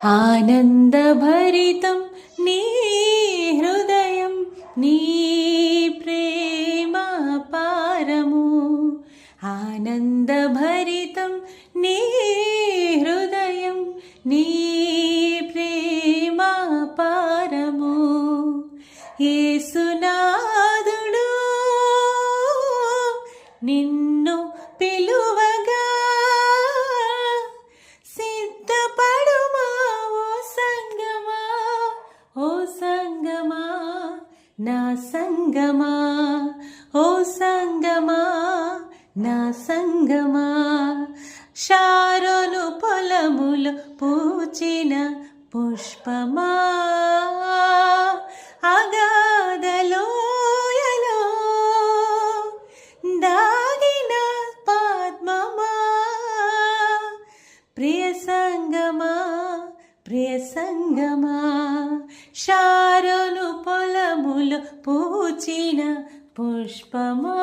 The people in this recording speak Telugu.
ఆనందభరితం నీ హృదయం, నీ ప్రేమ పారము. ఆనందభరితం నీ హృదయం, నీ ప్రేమ పారము. యేసునాథుడు నిన్ను పిలువగా సిద్ధపడుమా ఓ సంగమా, ఓ సంగమా, నా సంగమా, ఓ సంగమా, నా సంగమా. షారోను పొలములు పూచిన పుష్పమా, అగాధలోయలో దాగిన పద్మమా. ప్రియ సంగమా, ప్రియ సంగమా, షారోను పొలములు పూచిన పుష్పమా.